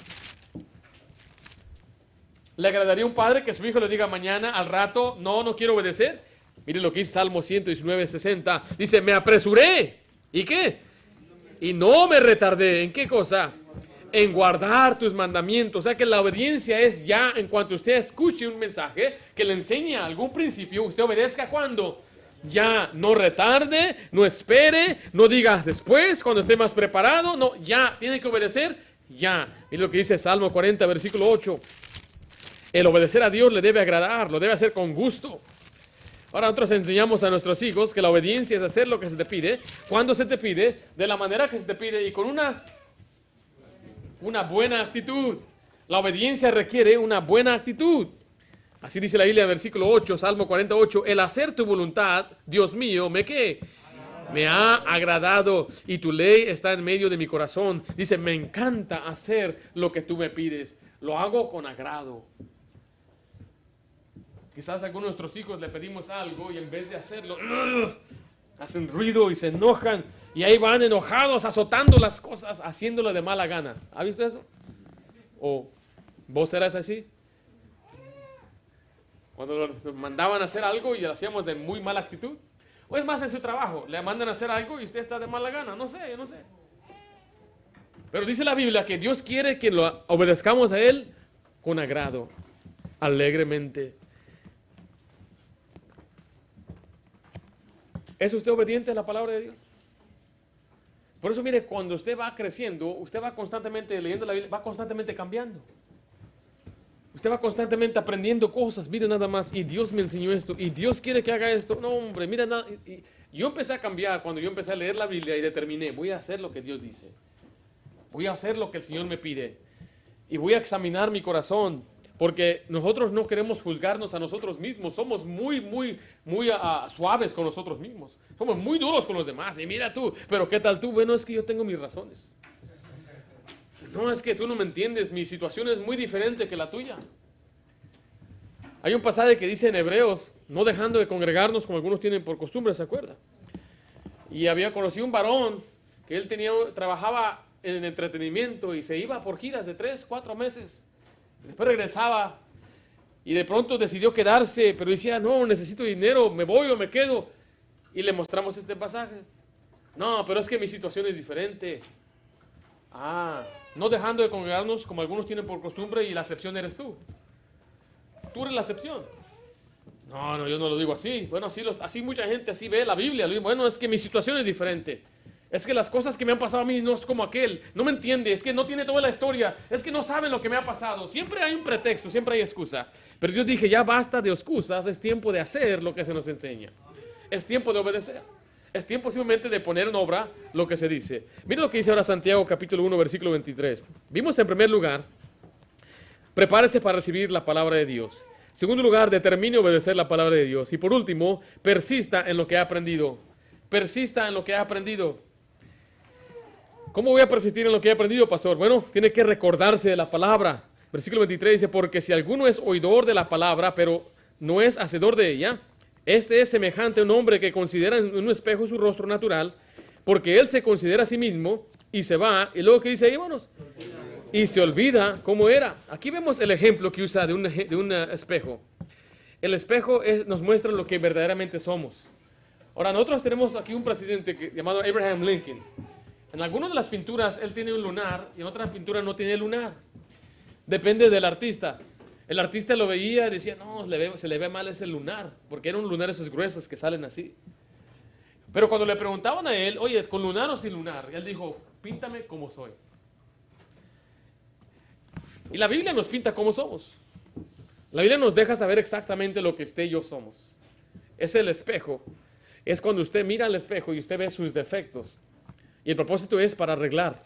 ¿Le agradaría a un padre que su hijo le diga mañana, al rato, no quiero obedecer? Mire lo que dice Salmo 119, 60. Dice, me apresuré. ¿Y qué? Y no me retardé. ¿En qué cosa? En guardar tus mandamientos. O sea que la obediencia es ya en cuanto usted escuche un mensaje que le enseña algún principio, usted obedezca cuando. Ya, no retarde, no espere, no diga después, cuando esté más preparado. No, ya, tiene que obedecer, ya. Mire lo que dice Salmo 40, versículo 8. El obedecer a Dios le debe agradar, lo debe hacer con gusto. Ahora nosotros enseñamos a nuestros hijos que la obediencia es hacer lo que se te pide, cuando se te pide, de la manera que se te pide y con una buena actitud. La obediencia requiere una buena actitud. Así dice la Biblia en versículo 8, Salmo 48, el hacer tu voluntad, Dios mío, ¿qué? Me ha agradado y tu ley está en medio de mi corazón. Dice, me encanta hacer lo que tú me pides. Lo hago con agrado. Quizás a algunos de nuestros hijos le pedimos algo y en vez de hacerlo, hacen ruido y se enojan. Y ahí van enojados, azotando las cosas, haciéndolo de mala gana. ¿Ha visto eso? ¿O vos eras así? Cuando nos mandaban a hacer algo y lo hacíamos de muy mala actitud. O es más en su trabajo, le mandan a hacer algo y usted está de mala gana. No sé, yo no sé. Pero dice la Biblia que Dios quiere que lo obedezcamos a Él con agrado, alegremente. ¿Es usted obediente a la palabra de Dios? Por eso, mire, cuando usted va creciendo, usted va constantemente leyendo la Biblia, va constantemente cambiando. Usted va constantemente aprendiendo cosas, mire nada más, y Dios me enseñó esto, y Dios quiere que haga esto. No, hombre, mira nada. Yo empecé a cambiar cuando yo empecé a leer la Biblia y determiné, voy a hacer lo que Dios dice. Voy a hacer lo que el Señor me pide. Y voy a examinar mi corazón, porque nosotros no queremos juzgarnos a nosotros mismos. Somos muy suaves con nosotros mismos. Somos muy duros con los demás. Y mira tú, pero ¿qué tal tú? Bueno, es que yo tengo mis razones. No, es que tú no me entiendes, mi situación es muy diferente que la tuya. Hay un pasaje que dice en Hebreos, no dejando de congregarnos como algunos tienen por costumbre, ¿se acuerda? Y había conocido un varón que él trabajaba en entretenimiento y se iba por giras de 3, 4 meses. Después regresaba y de pronto decidió quedarse, pero decía, no, necesito dinero, me voy o me quedo. Y le mostramos este pasaje. No, pero es que mi situación es diferente. No dejando de congregarnos como algunos tienen por costumbre y la excepción eres tú. Tú eres la excepción. No, yo no lo digo así. Bueno, así mucha gente así ve la Biblia. Bueno, es que mi situación es diferente. Es que las cosas que me han pasado a mí no es como aquel. No me entiende, es que no tiene toda la historia. Es que no saben lo que me ha pasado. Siempre hay un pretexto, siempre hay excusa. Pero yo dije, ya basta de excusas, es tiempo de hacer lo que se nos enseña. Es tiempo de obedecer. Es tiempo simplemente de poner en obra lo que se dice. Mira lo que dice ahora Santiago capítulo 1, versículo 23. Vimos en primer lugar, prepárese para recibir la palabra de Dios. En segundo lugar, determine obedecer la palabra de Dios. Y por último, persista en lo que ha aprendido. Persista en lo que ha aprendido. ¿Cómo voy a persistir en lo que he aprendido, pastor? Bueno, tiene que recordarse de la palabra. Versículo 23 dice, porque si alguno es oidor de la palabra, pero no es hacedor de ella, este es semejante a un hombre que considera en un espejo su rostro natural, porque él se considera a sí mismo y se va, y luego ¿qué dice ahí, hermanos? Y se olvida cómo era. Aquí vemos el ejemplo que usa de un espejo. El espejo nos muestra lo que verdaderamente somos. Ahora, nosotros tenemos aquí un presidente llamado Abraham Lincoln. En algunas de las pinturas él tiene un lunar y en otras pinturas no tiene lunar. Depende del artista. El artista lo veía y decía, no, se le ve mal ese lunar, porque era un lunar esos gruesos que salen así. Pero cuando le preguntaban a él, oye, ¿con lunar o sin lunar? Él dijo, píntame como soy. Y la Biblia nos pinta como somos. La Biblia nos deja saber exactamente lo que usted y yo somos. Es el espejo. Es cuando usted mira al espejo y usted ve sus defectos. Y el propósito es para arreglar.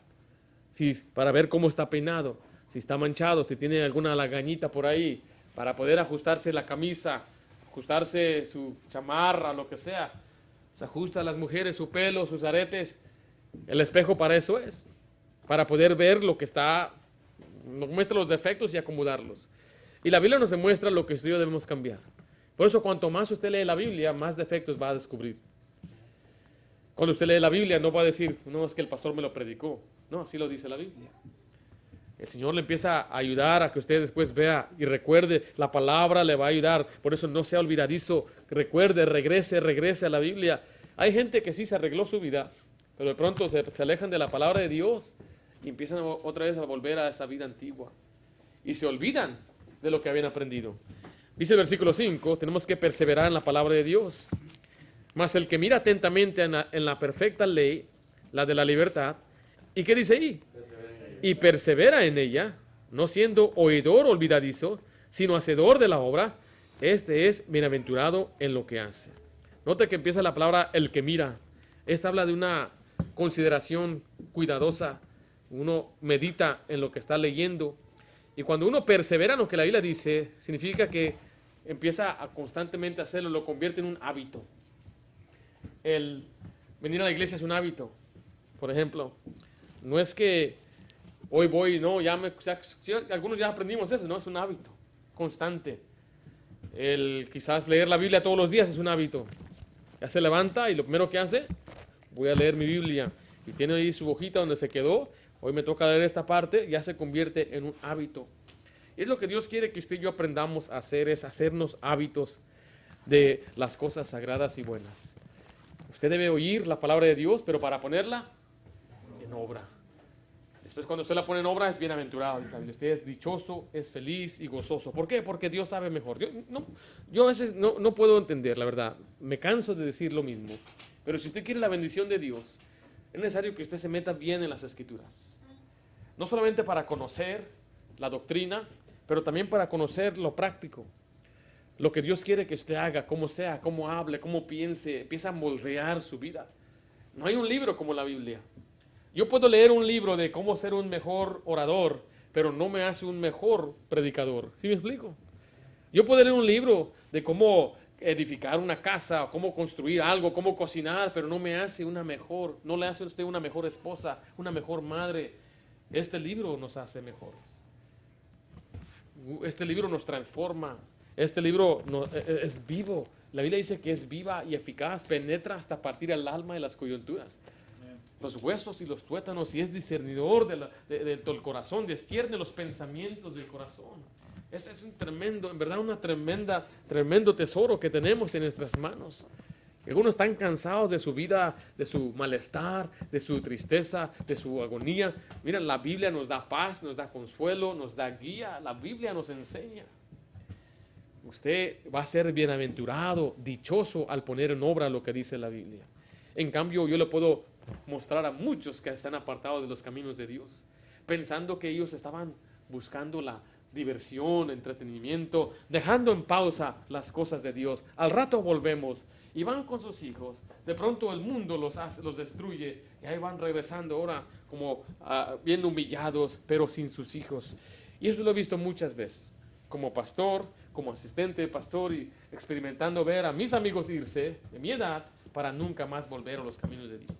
Sí, para ver cómo está peinado, si está manchado, si tiene alguna lagañita por ahí, para poder ajustarse la camisa, ajustarse su chamarra, lo que sea. Se ajusta a las mujeres su pelo, sus aretes. El espejo para eso es. Para poder ver lo que está, nos muestra los defectos y acomodarlos. Y la Biblia nos demuestra lo que usted y yo debemos cambiar. Por eso, cuanto más usted lee la Biblia, más defectos va a descubrir. Cuando usted lee la Biblia, no va a decir, no, es que el pastor me lo predicó. No, así lo dice la Biblia. El Señor le empieza a ayudar a que usted después vea y recuerde. La palabra le va a ayudar. Por eso no sea olvidadizo. Recuerde, regrese a la Biblia. Hay gente que sí se arregló su vida, pero de pronto se alejan de la palabra de Dios y empiezan otra vez a volver a esa vida antigua. Y se olvidan de lo que habían aprendido. Dice el versículo 5, tenemos que perseverar en la palabra de Dios. Mas el que mira atentamente en la perfecta ley, la de la libertad, ¿y qué dice ahí? Y persevera en ella, no siendo oidor olvidadizo, sino hacedor de la obra, este es bienaventurado en lo que hace. Nota que empieza la palabra el que mira. Esta habla de una consideración cuidadosa. Uno medita en lo que está leyendo. Y cuando uno persevera en lo que la Biblia dice, significa que empieza a constantemente hacerlo, lo convierte en un hábito. El venir a la iglesia es un hábito. Por ejemplo, no es que hoy voy, no, algunos ya aprendimos eso, no, es un hábito constante. El quizás leer la Biblia todos los días es un hábito. Ya se levanta y lo primero que hace, voy a leer mi Biblia. Y tiene ahí su hojita donde se quedó. Hoy me toca leer esta parte, ya se convierte en un hábito. Y es lo que Dios quiere que usted y yo aprendamos a hacer, es hacernos hábitos de las cosas sagradas y buenas. Usted debe oír la palabra de Dios, pero para ponerla en obra. Después cuando usted la pone en obra es bienaventurado. Usted es dichoso, es feliz y gozoso. ¿Por qué? Porque Dios sabe mejor. Yo a veces no puedo entender, la verdad. Me canso de decir lo mismo. Pero si usted quiere la bendición de Dios, es necesario que usted se meta bien en las Escrituras. No solamente para conocer la doctrina, pero también para conocer lo práctico. Lo que Dios quiere que usted haga, cómo sea, cómo hable, cómo piense, empieza a moldear su vida. No hay un libro como la Biblia. Yo puedo leer un libro de cómo ser un mejor orador, pero no me hace un mejor predicador. ¿Sí me explico? Yo puedo leer un libro de cómo edificar una casa, o cómo construir algo, cómo cocinar, pero no me hace una mejor, no le hace a usted una mejor esposa, una mejor madre. Este libro nos hace mejor. Este libro nos transforma. Este libro es vivo. La Biblia dice que es viva y eficaz, penetra hasta partir el alma y las coyunturas, los huesos y los tuétanos, y es discernidor del corazón, discierne los pensamientos del corazón. Ese es un tremendo, en verdad, tremendo tesoro que tenemos en nuestras manos. Algunos están cansados de su vida, de su malestar, de su tristeza, de su agonía. Mira, la Biblia nos da paz, nos da consuelo, nos da guía. La Biblia nos enseña. Usted va a ser bienaventurado, dichoso al poner en obra lo que dice la Biblia. En cambio, yo le puedo mostrar a muchos que se han apartado de los caminos de Dios, pensando que ellos estaban buscando la diversión, entretenimiento, dejando en pausa las cosas de Dios. Al rato volvemos y van con sus hijos. De pronto el mundo los destruye y ahí van regresando ahora como bien humillados, pero sin sus hijos. Y eso lo he visto muchas veces, como pastor, como asistente de pastor, y experimentando ver a mis amigos irse de mi edad para nunca más volver a los caminos de Dios.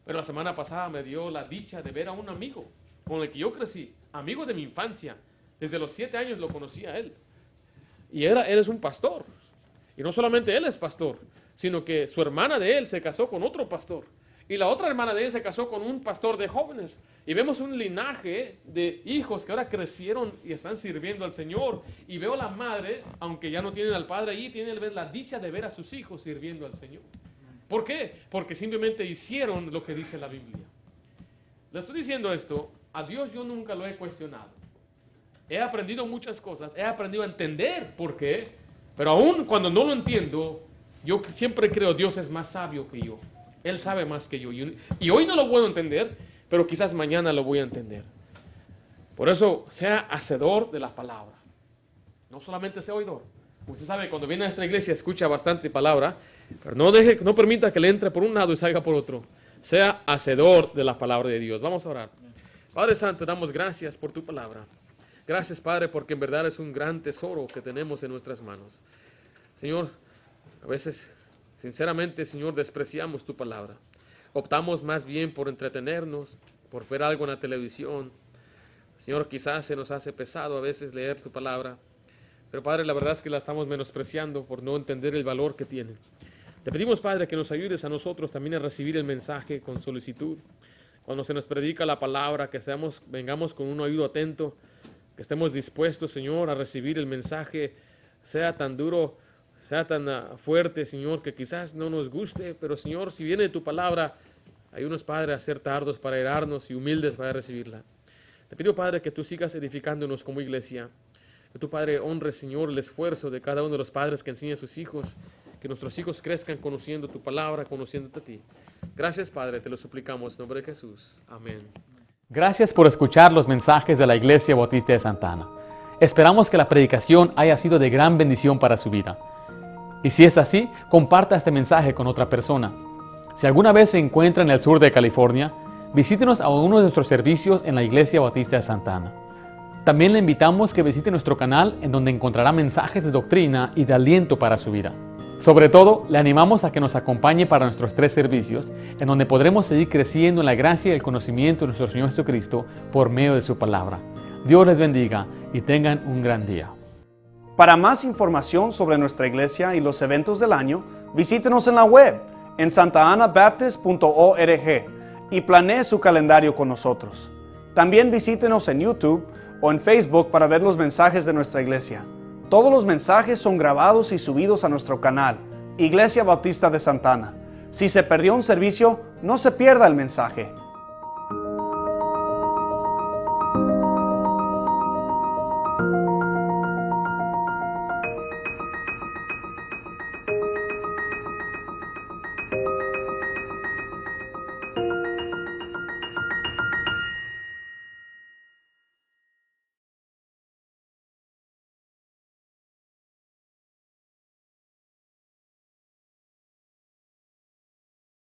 Pero la semana pasada me dio la dicha de ver a un amigo con el que yo crecí, amigo de mi infancia. Desde los 7 años lo conocí a él. Y él es un pastor. Y no solamente él es pastor, sino que su hermana de él se casó con otro pastor. Y la otra hermana de él se casó con un pastor de jóvenes. Y vemos un linaje de hijos que ahora crecieron y están sirviendo al Señor. Y veo a la madre, aunque ya no tienen al padre ahí, tienen la dicha de ver a sus hijos sirviendo al Señor. ¿Por qué? Porque simplemente hicieron lo que dice la Biblia. Le estoy diciendo esto, a Dios yo nunca lo he cuestionado. He aprendido muchas cosas, he aprendido a entender por qué, pero aún cuando no lo entiendo, Yo siempre creo Dios es más sabio que yo. Él sabe más que yo. Y hoy no lo puedo entender, pero quizás mañana lo voy a entender. Por eso, sea hacedor de la palabra. No solamente sea oidor. Usted sabe, cuando viene a esta iglesia escucha bastante palabra, pero no permita que le entre por un lado y salga por otro. Sea hacedor de la palabra de Dios. Vamos a orar. Padre Santo, damos gracias por tu palabra. Gracias, Padre, porque en verdad es un gran tesoro que tenemos en nuestras manos. Señor, a veces, sinceramente, Señor, despreciamos tu palabra. Optamos más bien por entretenernos, por ver algo en la televisión. Señor, quizás se nos hace pesado a veces leer tu palabra. Pero, Padre, la verdad es que la estamos menospreciando por no entender el valor que tiene. Te pedimos, Padre, que nos ayudes a nosotros también a recibir el mensaje con solicitud. Cuando se nos predica la palabra, que vengamos con un oído atento, que estemos dispuestos, Señor, a recibir el mensaje, sea tan duro, sea tan fuerte, Señor, que quizás no nos guste, pero, Señor, si viene tu palabra, ayúdanos, Padre, a ser tardos para herarnos y humildes para recibirla. Te pido, Padre, que tú sigas edificándonos como iglesia. Que tu, Padre, honre, Señor, el esfuerzo de cada uno de los padres que enseña a sus hijos, que nuestros hijos crezcan conociendo tu palabra, conociéndote a ti. Gracias, Padre, te lo suplicamos en nombre de Jesús. Amén. Gracias por escuchar los mensajes de la Iglesia Bautista de Santa Ana. Esperamos que la predicación haya sido de gran bendición para su vida. Y si es así, comparta este mensaje con otra persona. Si alguna vez se encuentra en el sur de California, visítenos a uno de nuestros servicios en la Iglesia Bautista de Santa Ana. También le invitamos que visite nuestro canal, en donde encontrará mensajes de doctrina y de aliento para su vida. Sobre todo, le animamos a que nos acompañe para nuestros 3 servicios, en donde podremos seguir creciendo en la gracia y el conocimiento de nuestro Señor Jesucristo por medio de su palabra. Dios les bendiga y tengan un gran día. Para más información sobre nuestra iglesia y los eventos del año, visítenos en la web en santaanabaptist.org y planee su calendario con nosotros. También visítenos en YouTube o en Facebook para ver los mensajes de nuestra iglesia. Todos los mensajes son grabados y subidos a nuestro canal, Iglesia Bautista de Santa Ana. Si se perdió un servicio, no se pierda el mensaje.